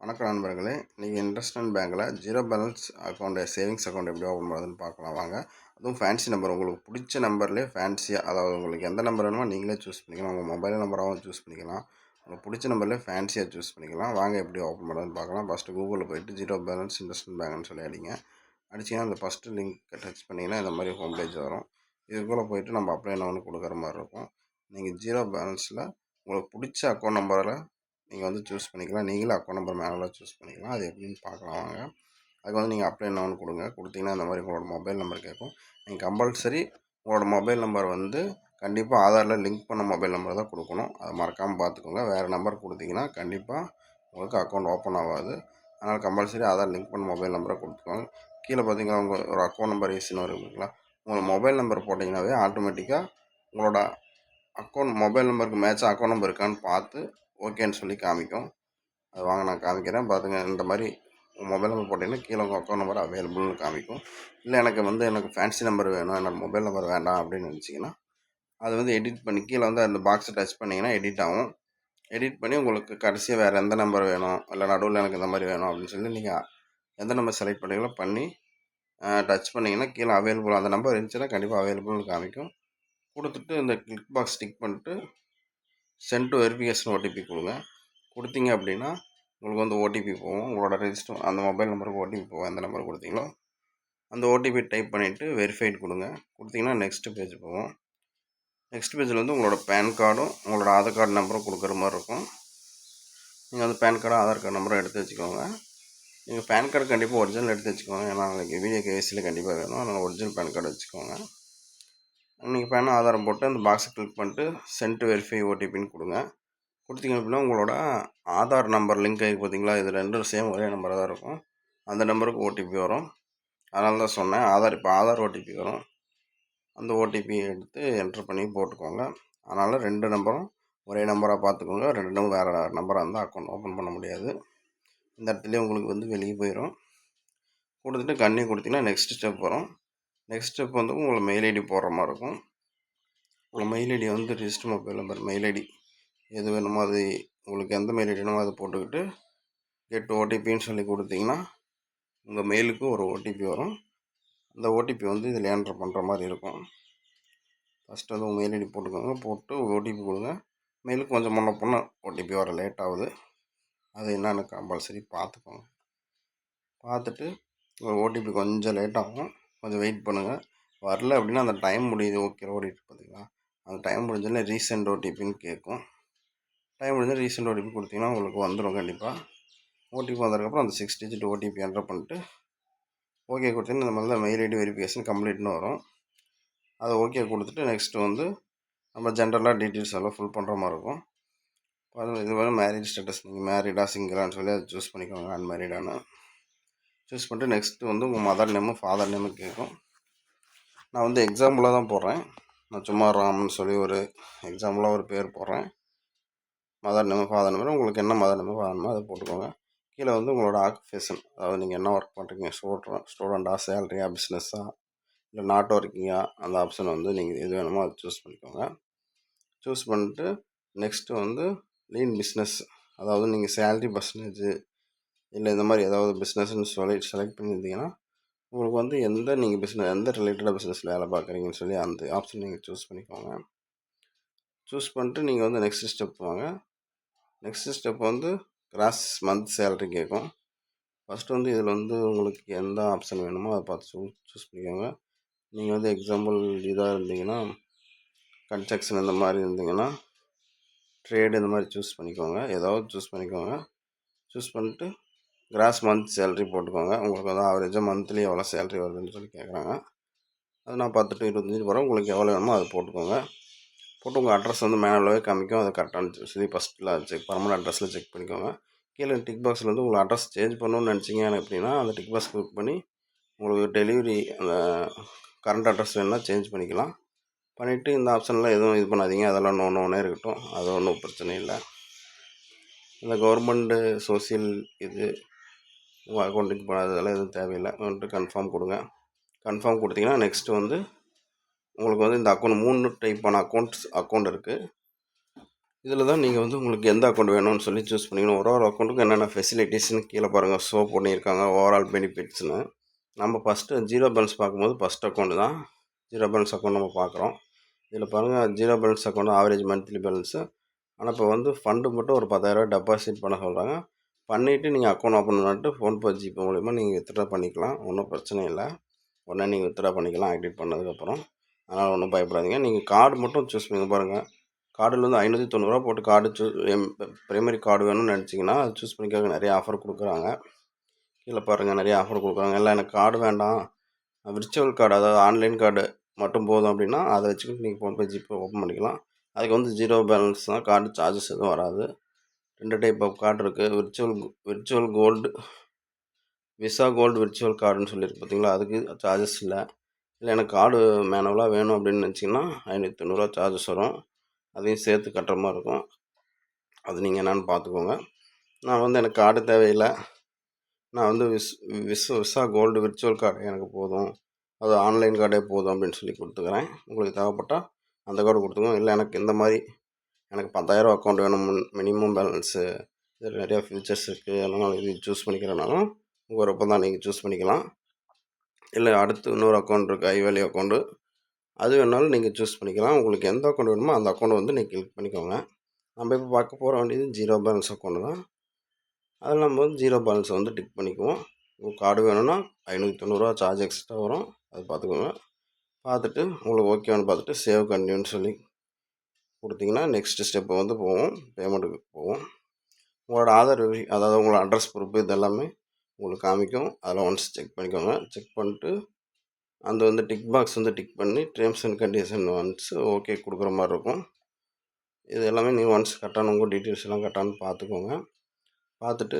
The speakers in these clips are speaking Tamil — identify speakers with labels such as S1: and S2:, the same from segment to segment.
S1: வணக்கம் நண்பர்களே. இன்றைக்கி இன்ட்ரஸ்ட் பேங்க்கில் zero balance account savings account எப்படி ஓப்பன் பண்ணுறதுன்னு பார்க்கலாம் வாங்க. அதுவும் ஃபேன்சி நம்பர் உங்களுக்கு பிடிச்ச நம்பர்லேயே ஃபேன்சியாக, அதாவது உங்களுக்கு எந்த நம்பர் வேணுமோ நீங்களே சூஸ் பண்ணிக்கலாம். உங்கள் மொபைல் நம்பராகவும் சூஸ் பண்ணிக்கலாம். உங்களுக்கு பிடிச்ச நம்பர்லேயே ஃபேன்சியாக சூஸ் பண்ணிக்கலாம். வாங்க எப்படி ஓப்பன் பண்ணுறதுன்னு பார்க்கலாம். ஃபஸ்ட்டு கூகுளில் போய்ட்டு ஜீரோ பேலன்ஸ் இன்ட்ரஸ்ட் பேங்க்னு சொல்லி அடிங்க. அடிச்சிங்கன்னா அந்த ஃபஸ்ட்டு லிங்க் டச் பண்ணிங்கன்னா இந்த மாதிரி ஹோம் பேஜ் வரும். இதுக்குள்ளே போய்ட்டு நம்ம அப்ளை நவுன்னு கொடுக்குற மாதிரி இருக்கும். நீங்கள் ஜீரோ பேலன்ஸில் உங்களுக்கு பிடிச்ச அக்கௌண்ட் நம்பரில் நீங்கள் சூஸ் பண்ணிக்கலாம். நீங்களும் அக்கௌண்ட் நம்பர் மேனுவலாக சூஸ் பண்ணிக்கலாம். அது எப்படின்னு பார்க்கலாம் வாங்க. அதுக்கு நீங்கள் அப்ளை நவுன்னு கொடுங்க. கொடுத்தீங்கன்னா இந்த மாதிரி உங்களோட மொபைல் நம்பர் கேட்கும். நீங்கள் கம்பல்சரி உங்களோட மொபைல் நம்பர் கண்டிப்பாக ஆதாரில் லிங்க் பண்ண மொபைல் நம்பர் தான் கொடுக்கணும். அதை மறக்காமல் பார்த்துக்கோங்க. வேறு நம்பர் கொடுத்தீங்கன்னா கண்டிப்பாக உங்களுக்கு அக்கௌண்ட் ஓப்பன் ஆகாது. அதனால் கம்பல்சரி ஆதார் லிங்க் பண்ண மொபைல் நம்பரை கொடுத்துக்கோங்க. கீழே பார்த்தீங்கன்னா உங்கள் ஒரு அக்கௌண்ட் நம்பர் ஈஸின்னு இருக்குங்களா, உங்கள் மொபைல் நம்பர் போட்டிங்கன்னாவே ஆட்டோமேட்டிக்காக உங்களோட அக்கௌண்ட் மொபைல் நம்பருக்கு மேட்சாக அக்கௌண்ட் நம்பர் இருக்கான்னு பார்த்து ஓகேன்னு சொல்லி காமிக்கும். அது வாங்க நான் காமிக்கிறேன் பார்த்துங்க. இந்த மாதிரி மொபைல் நம்பர் போட்டிங்கன்னா கீழே உங்கள் அக்கௌண்ட் நம்பர் அவைலபிள்னு காமிக்கும். இல்லை எனக்கு ஃபேன்சி நம்பர் வேணும், என்னோடய மொபைல் நம்பர் வேண்டாம் அப்படின்னு நினச்சிங்கன்னா அது எடிட் பண்ணி கீழே அந்த பாக்ஸை டச் பண்ணிங்கன்னா எடிட் ஆகும். எடிட் பண்ணி உங்களுக்கு கடைசியாக வேறு எந்த நம்பர் வேணும், இல்லை நடுவில் எனக்கு இந்த மாதிரி வேணும் அப்படின்னு சொல்லி நீங்கள் எந்த நம்பர் செலக்ட் பண்ணுறீங்களோ பண்ணி டச் பண்ணிங்கன்னா கீழே அவைலபிள் அந்த நம்பர் இருந்துச்சுன்னா கண்டிப்பாக அவைலபிள்னு காமிக்கும். கொடுத்துட்டு இந்த கிளிக் பாக்ஸ் டிக் பண்ணிட்டு சென்ட் டு வெரிஃபிகேஷன் ஓடிபி கொடுங்க. கொடுத்தீங்க அப்படின்னா உங்களுக்கு ஓடிபி போகும். உங்களோட ரெஜிஸ்டர் அந்த மொபைல் நம்பருக்கு ஓடிபி போகும். எந்த நம்பர் கொடுத்தீங்களோ அந்த ஓடிபி டைப் பண்ணிவிட்டு வெரிஃபைட் கொடுங்க. கொடுத்தீங்கன்னா நெக்ஸ்ட் பேஜ் போகும். நெக்ஸ்ட் பேஜில் உங்களோட பேன் கார்டும் உங்களோட ஆதார் கார்டு நம்பரும் கொடுக்குற மாதிரி இருக்கும். நீங்கள் பேன் கார்டும் ஆதார் கார்டு நம்பரும் எடுத்து வச்சுக்கோங்க. நீங்கள் பேன் கார்டு கண்டிப்பாக ஒரிஜினல் எடுத்து வச்சுக்கோங்க. ஏன்னா நாளைக்கு வீடியோ கேசியில் கண்டிப்பாக வேணும். அதனால் ஒரிஜினல் பேன் கார்டு வச்சுக்கோங்க. நீங்கள் பேன் ஆதாரம் போட்டு அந்த பாக்ஸை கிளிக் பண்ணிட்டு சென்ட் டு வெரிஃபை ஓடிபின்னு கொடுங்க. கொடுத்தீங்க அப்படின்னா உங்களோட ஆதார் நம்பர் லிங்க் ஆகி பார்த்தீங்களா, இது ரெண்டும் சேம் ஒரே நம்பராக தான் இருக்கும். அந்த நம்பருக்கு ஓடிபி வரும். அதனால தான் சொன்னேன் இப்போ ஆதார் ஓடிபி வரும். அந்த ஓடிபி எடுத்து என்ட்ரு பண்ணி போட்டுக்கோங்க. அதனால் 2 நம்பரும் ஒரே நம்பராக பார்த்துக்கோங்க. 2 நம்பர் வேறு நம்பராக இருந்தால் அக்கௌண்ட் ஓப்பன் பண்ண முடியாது. இந்த இடத்துலேயே உங்களுக்கு வெளியே போயிடும். கொடுத்துட்டு கண்ணி கொடுத்தீங்கன்னா நெக்ஸ்ட் ஸ்டெப் வரும். நெக்ஸ்ட் ஸ்டெப் உங்களுக்கு மெயில் ஐடி போடுற மாதிரி இருக்கும். உங்கள் mail ID register mobile number mail ID எது வேணுமோ அது உங்களுக்கு எந்த மெயில் ஐடி வேணுமோ அதை போட்டுக்கிட்டு கெட் ஓடிபின்னு சொல்லி கொடுத்தீங்கன்னா உங்கள் மெயிலுக்கு ஒரு ஓடிபி வரும். அந்த ஓடிபி இதில் என்ட்ரு பண்ணுற மாதிரி இருக்கும். ஃபஸ்ட்டு உங்கள் மெயில் ஐடி போட்டுக்கோங்க. போட்டு ஓடிபி கொடுங்க. மெயிலுக்கு கொஞ்சம் முன்ன பின்ன ஓடிபி வர லேட் ஆகுது. அது என்னென்னு கம்பல்சரி பார்த்துக்கோங்க. பார்த்துட்டு உங்கள் ஓடிபி கொஞ்சம் லேட் ஆகும். கொஞ்சம் வெயிட் பண்ணுங்கள். வரல அப்படின்னா அந்த டைம் முடியுது ஓகே ஓடிட்டு பார்த்தீங்களா, அந்த டைம் முடிஞ்சோடனே ரீசெண்ட் ஓடிபின்னு கேட்கும். டைம் முடிஞ்சால் ரீசெண்ட் ஓடிபி கொடுத்தீங்கன்னா உங்களுக்கு வந்துடும். கண்டிப்பாக ஓடிபி வந்ததுக்கப்புறம் அந்த 6 டிஜிட் ஓடிபி என்ட்ரு பண்ணிட்டு ஓகே கொடுத்தீங்கன்னா இந்த மாதிரி தான் மெயில் ஐடி வெரிஃபிகேஷன் கம்ப்ளீட்னு வரும். அதை ஓகே கொடுத்துட்டு நெக்ஸ்ட்டு நம்ம ஜென்ரலாக டீட்டெயில்ஸ் எல்லாம் ஃபில் பண்ணுற மாதிரி இருக்கும். இது மேரேஜ் ஸ்டேட்டஸ் நீங்கள் மேரீடாக சிங்கிளான்னு சொல்லி அதை சூஸ் பண்ணிக்கோங்க. அன்மேரீடானு சூஸ் பண்ணிட்டு நெக்ஸ்ட்டு உங்கள் மதர் நேமு ஃபாதர் நேமு கேட்கும். நான் எக்ஸாம்பிளாக தான் போடுறேன். நான் சும்மா ராம்னு சொல்லி ஒரு எக்ஸாம்பிளாக ஒரு பேர் போடுறேன். மதர் நேமு ஃபாதர் நேமு உங்களுக்கு என்ன மதர் நேமு ஃபாதர் நேமு அதை போட்டுக்கோங்க. கீழே உங்களோட ஆக்குபேஷன், அதாவது நீங்கள் என்ன ஒர்க் பண்ணுறீங்க, ஸ்டூடெண்ட்டாக, சேலரியாக, பிஸ்னஸாக, இல்லை நாட் ஒர்க்கிங்கா, அந்த ஆப்ஷன் நீங்கள் எது வேணுமோ அதை சூஸ் பண்ணிக்கோங்க. சூஸ் பண்ணிட்டு நெக்ஸ்ட்டு லீன் பிஸ்னஸ், அதாவது நீங்கள் சேலரி பர்சன்டேஜ் இல்லை இந்த மாதிரி ஏதாவது பிஸ்னஸ்ன்னு சொல்லி செலக்ட் பண்ணியிருந்தீங்கன்னா உங்களுக்கு எந்த நீங்கள் பிஸ்னஸ் எந்த ரிலேட்டடாக பிஸ்னஸ் வேலை பார்க்குறீங்கன்னு சொல்லி அந்த ஆப்ஷன் நீங்கள் சூஸ் பண்ணிக்கோங்க. சூஸ் பண்ணிட்டு நீங்கள் நெக்ஸ்ட் ஸ்டெப் வாங்க. Next step cross month salary கேட்கும். ஃபஸ்ட்டு இதில் உங்களுக்கு எந்த ஆப்ஷன் வேணுமோ அதை பார்த்து சூஸ் பண்ணிக்கோங்க. நீங்கள் எக்ஸாம்பிள் இதாக இருந்தீங்கன்னா கன்ஸ்ட்ரக்ஷன் இந்த மாதிரி இருந்தீங்கன்னா ட்ரேடு இந்த மாதிரி சூஸ் பண்ணிக்கோங்க. ஏதாவது சூஸ் பண்ணிக்கோங்க. சூஸ் பண்ணிட்டு கிராஸ் மந்த் சேலரி போட்டுக்கோங்க. உங்களுக்கு ஆவரேஜாக மந்த்லி எவ்வளோ சேலரி வருதுன்னு சொல்லி கேட்குறாங்க. அது நான் 10 to 25 போகிறேன். உங்களுக்கு எவ்வளோ வேணுமோ அதை போட்டுக்கோங்க. போட்டு உங்கள் அட்ரஸ் மேனுவலாகவே காமிக்கும். அதை கரெக்டான சொல்லி ஃபஸ்ட்டில் பர்மனெண்ட் அட்ரஸில் செக் பண்ணிக்கோங்க. கீழே டிக் பாக்ஸில் உங்கள் அட்ரஸ் சேஞ்ச் பண்ணணும்னு நினச்சிங்க அப்படின்னா அந்த டிக் பாக்ஸ் கிளிக் பண்ணி உங்களுக்கு டெலிவரி அந்த கரண்ட் அட்ரஸ் வேணுன்னா சேஞ்ச் பண்ணிக்கலாம். பண்ணிவிட்டு இந்த ஆப்ஷனில் எதுவும் இது பண்ணாதீங்க. அதெல்லாம் ஒன்றே இருக்கட்டும். அது ஒன்றும் பிரச்சனை இல்லை. இந்த கவர்மெண்ட்டு சோசியல் இது உங்கள் அக்கௌண்ட்டுக்கு போனதெல்லாம் எதுவும் தேவையில்லை. கன்ஃபார்ம் கொடுங்க. கன்ஃபார்ம் கொடுத்தீங்கன்னா நெக்ஸ்ட்டு உங்களுக்கு இந்த அக்கௌண்ட் 3 டைப்பான அக்கௌண்ட் இருக்குது. இதில தான் நீங்கள் வந்து உங்களுக்கு எந்த அக்கௌண்ட் வேணும்னு சொல்லி சூஸ் பண்ணிக்கணும். ஒரு அக்கௌண்ட்டுக்கு என்னென்ன ஃபெசிலிட்டிஸ்னு கீழே பாருங்கள், ஷோ பண்ணியிருக்காங்க ஓவரால் பெனிஃபிட்ஸ்னு. நம்ம ஃபஸ்ட்டு ஜீரோ பேலன்ஸ் பார்க்கும்போது ஃபஸ்ட் அக்கௌண்ட் தான் ஜீரோ பேலன்ஸ் அக்கௌண்ட் நம்ம பார்க்குறோம். இதில் பாருங்கள், zero balance account average monthly balance. ஆனால் இப்போ வந்து ஃபண்டு மட்டும் ஒரு 10,000 டெபாசிட் பண்ண சொல்கிறாங்க. பண்ணிவிட்டு நீங்கள் அக்கௌண்ட் ஓப்பன் பண்ணிட்டு ஃபோன்பே, ஜிபே மூலிமா நீங்கள் வித்ட்ரா பண்ணிக்கலாம். ஒன்றும் பிரச்சனை இல்லை. உடனே நீங்கள் வித்ட்ரா பண்ணிக்கலாம் ஆக்டிவேட் பண்ணதுக்கப்புறம். அதனால் ஒன்றும் பயப்படாதீங்க. நீங்கள் கார்டு மட்டும் சூஸ் பண்ணி பாருங்கள். கார்டில் வந்து ரூ. 590 போட்டு கார்டு பிரைமரி கார்டு வேணும்னு நினச்சிங்கன்னா அது சூஸ் பண்ணிக்க நிறைய ஆஃபர் கொடுக்குறாங்க. கீழே பாருங்கள், நிறைய ஆஃபர் கொடுக்குறாங்க. இல்லை எனக்கு கார்டு வேண்டாம், விர்ச்சுவல் கார்டு அதாவது ஆன்லைன் கார்டு மட்டும் போதும் அப்படின்னா அதை வச்சுக்கிட்டு நீங்கள் ஃபோன்பே, ஜிபே ஓப்பன் பண்ணிக்கலாம். அதுக்கு வந்து ஜீரோ பேலன்ஸ் தான், கார்டு சார்ஜஸ் எதுவும் வராது. 2 டைப் ஆஃப் கார்டு இருக்குது. Virtual gold, visa gold virtual கார்டுன்னு சொல்லியிருக்கு பார்த்தீங்களா, அதுக்கு சார்ஜஸ் இல்லை. எனக்கு கார்டு மேனுவலாக வேணும் அப்படின்னு நினச்சிங்கன்னா ரூ. 590 சார்ஜஸ் வரும். அதையும் சேர்த்து கட்டுற மாதிரி இருக்கும். அது நீங்கள் என்னென்னு பார்த்துக்கோங்க. நான் வந்து எனக்கு கார்டு தேவையில்லை, நான் வந்து விசா கோல்டு விர்ச்சுவல் கார்டு எனக்கு போதும், அது ஆன்லைன் கார்டே போதும் அப்படின்னு சொல்லி கொடுத்துக்கிறேன். உங்களுக்கு தேவைப்பட்டால் அந்த கார்டு கொடுத்துக்கோங்க. இல்லை எனக்கு இந்த மாதிரி எனக்கு 10,000 அக்கௌண்ட் வேணும், மினிமம் பேலன்ஸு, இதில் நிறையா ஃபியூச்சர்ஸ் இருக்குது, அதனால் இது சூஸ் பண்ணிக்கிறனாலும் உங்கள் விருப்பம் தான், நீங்கள் சூஸ் பண்ணிக்கலாம். இல்லை அடுத்து இன்னொரு அக்கௌண்ட் இருக்குது, ஐ வேல்யூ அக்கௌண்ட்டு, அது வேணாலும் நீங்கள் சூஸ் பண்ணிக்கலாம். உங்களுக்கு எந்த அக்கௌண்ட் வேணுமோ அந்த அக்கௌண்ட் வந்து நீங்கள் கிளிக் பண்ணிக்கோங்க. நம்ம இப்போ பார்க்க போகிற வேண்டியது ஜீரோ பேலன்ஸ் அக்கௌண்ட் தான். அதில் நம்ம வந்து ஜீரோ பேலன்ஸை வந்து டிக் பண்ணிக்குவோம். உங்களுக்கு கார்டு வேணும்னா ரூ. 590 சார்ஜ் எக்ஸ்ட்ரா வரும், அது பார்த்துக்கோங்க. பார்த்துட்டு உங்களுக்கு ஓகேவானு பார்த்துட்டு சேவ் கண்டினியூன்னு சொல்லி கொடுத்தீங்கன்னா நெக்ஸ்ட்டு ஸ்டெப்பு வந்து போவோம், பேமெண்ட்டுக்கு போவோம். உங்களோட ஆதார் அதாவது உங்களோட அட்ரஸ் ப்ரூஃப் இது எல்லாமே உங்களுக்கு காமிக்கும். அதில் ஒன்ஸ் செக் பண்ணிக்கோங்க. செக் பண்ணிட்டு அந்த வந்து டிக் பாக்ஸ் வந்து டிக் பண்ணி terms and condition once okay கொடுக்குற மாதிரி இருக்கும். இது எல்லாமே நீங்கள் ஒன்ஸ் கரெக்டான உங்கள் டீட்டெயில்ஸ் எல்லாம் கரெக்டானு பார்த்துக்கோங்க. பார்த்துட்டு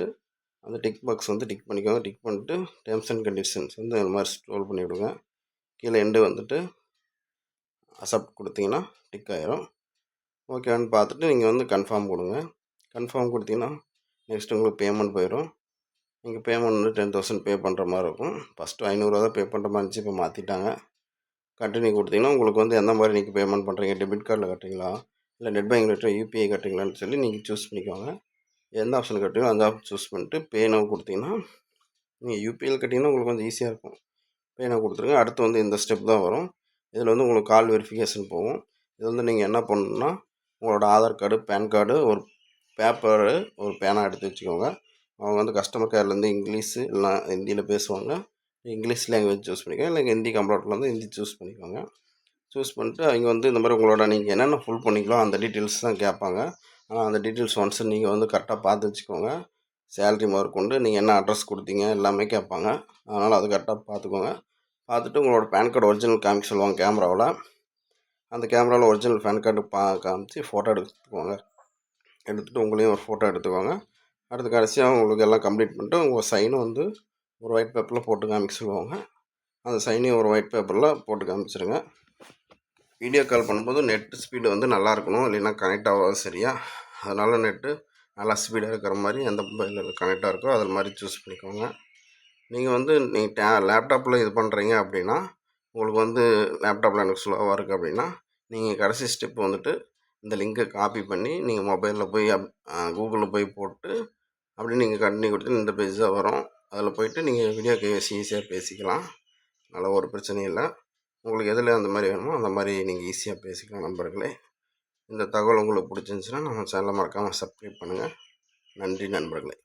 S1: அந்த டிக் பாக்ஸ் வந்து டிக் பண்ணிக்கோங்க. டிக் பண்ணிட்டு டேர்ம்ஸ் அண்ட் கண்டிஷன்ஸ் வந்து இந்த மாதிரி ஸ்க்ரோல் பண்ணி விடுங்க. கீழே எண்டு வந்துட்டு அக்செப்ட் கொடுத்தீங்கன்னா டிக் ஆயிரும். ஓகேன்னு பார்த்துட்டு நீங்கள் வந்து கன்ஃபார்ம் கொடுங்க. கன்ஃபார்ம் கொடுத்தீங்கன்னா நெக்ஸ்ட் உங்களுக்கு பேமெண்ட் போயிடும். நீங்கள் பேமெண்ட் வந்து 10,000 பே பண்ணுற மாதிரி இருக்கும். ஃபஸ்ட்டு ரூ. 500 தான் பே பண்ணுற மாதிரி இருந்துச்சு, இப்போ மாற்றிட்டாங்க. கண்டினியூ கொடுத்தீங்கன்னா உங்களுக்கு வந்து எந்த மாதிரி நீங்கள் பேமெண்ட் பண்ணுறீங்க, டெபிட் கார்டில் கட்டுறீங்களா, இல்லை நெட் பேங்கிங் யூபிஐ கட்டுறீங்களான்னு சொல்லி நீங்கள் சூஸ் பண்ணிக்கோங்க. எந்த ஆப்ஷன் கட்டுறீங்களோ அந்த ஆப்ஷன் சூஸ் பண்ணிட்டு பே நவ் கொடுத்தீங்கன்னா, நீங்கள் யூபிஐயில் கட்டிங்கன்னா உங்களுக்கு கொஞ்சம் ஈஸியாக இருக்கும். பே நவ் கொடுத்துருங்க. அடுத்து வந்து இந்த ஸ்டெப் தான் வரும். இதில் வந்து உங்களுக்கு கால் வெரிஃபிகேஷன் போகும். இது வந்து நீங்கள் என்ன பண்ணணுன்னா, உங்களோட ஆதார் கார்டு, பேன் கார்டு, ஒரு பேப்பரு, ஒரு பேனா எடுத்து வச்சுக்கோங்க. அவங்க வந்து கஸ்டமர் கேர்லேருந்து இங்கிலீஷு இல்லைனா ஹிந்தியில் பேசுவாங்க. இங்கிலீஷ் லாங்குவேஜ் சூஸ் பண்ணிக்கோங்க, இல்லை ஹிந்தி கம்ப்யூட்டரில் வந்து ஹிந்தி சூஸ் பண்ணிக்கோங்க. சூஸ் பண்ணிட்டு அவங்க வந்து இந்த மாதிரி உங்களோட நீங்கள் என்னென்ன ஃபுல் பண்ணிக்கலாம் அந்த டீட்டெயில்ஸ் தான் கேட்பாங்க. ஆனால் அந்த டீட்டெயில்ஸ் ஒன்ஸ் நீங்கள் வந்து கரெக்டாக பார்த்து வச்சுக்கோங்க. சேலரி முதற்கொண்டு நீங்கள் என்ன அட்ரஸ் கொடுத்தீங்க எல்லாமே கேட்பாங்க. அதனால் அது கரெக்டாக பார்த்துக்கோங்க. பார்த்துட்டு உங்களோட பேன் கார்டு ஒரிஜினல் காமிக்க சொல்லுவாங்க கேமராவில். அந்த கேமராவில் ஒரிஜினல் பேன் கார்டு காமிச்சு ஃபோட்டோ எடுத்துக்கோங்க. எடுத்துகிட்டு உங்களையும் ஒரு ஃபோட்டோ எடுத்துக்கோங்க. அடுத்து கடைசியாக உங்களுக்கு எல்லாம் கம்ப்ளீட் பண்ணிட்டு உங்கள் சைனும் வந்து ஒரு ஒயிட் பேப்பரில் போட்டு காமிக்க சொல்லுவாங்க. அந்த சைனையும் ஒரு ஒயிட் பேப்பரில் போட்டு காமிச்சிருங்க. வீடியோ கால் பண்ணும்போது நெட்டு ஸ்பீடு வந்து நல்லா இருக்கணும், இல்லைன்னா கனெக்ட் ஆகாது சரியா. அதனால் நெட்டு நல்லா ஸ்பீடாக இருக்கிற மாதிரி எந்த மொபைலில் கனெக்டாக இருக்கோ அது மாதிரி சூஸ் பண்ணிக்கோங்க. நீங்கள் வந்து நீங்கள் லேப்டாப்பில் இது பண்ணுறீங்க அப்படின்னா, உங்களுக்கு வந்து லேப்டாப்பில் எனக்கு ஸ்லோவாக இருக்குது அப்படின்னா, நீங்கள் கடைசி ஸ்டெப் வந்துட்டு இந்த லிங்கை காப்பி பண்ணி நீங்கள் மொபைலில் போய் கூகுளில் போய் போட்டு அப்படி நீங்கள் கண்டினியூ கொடுத்து இந்த பேஜ் தான் வரும். அதில் போய்ட்டு நீங்கள் வீடியோ ஈஸியாக பேசிக்கலாம். அதனால் ஒரு பிரச்சனையும் இல்லை. உங்களுக்கு எதில் அந்த மாதிரி வேணுமோ அந்த மாதிரி நீங்கள் ஈஸியாக பேசிக்கலாம் நண்பர்களே. இந்த தகவல் உங்களுக்கு பிடிச்சிருந்துச்சுன்னா நம்ம சேனலை மறக்காமல் சப்ஸ்கிரைப் பண்ணுங்கள். நன்றி நண்பர்களே.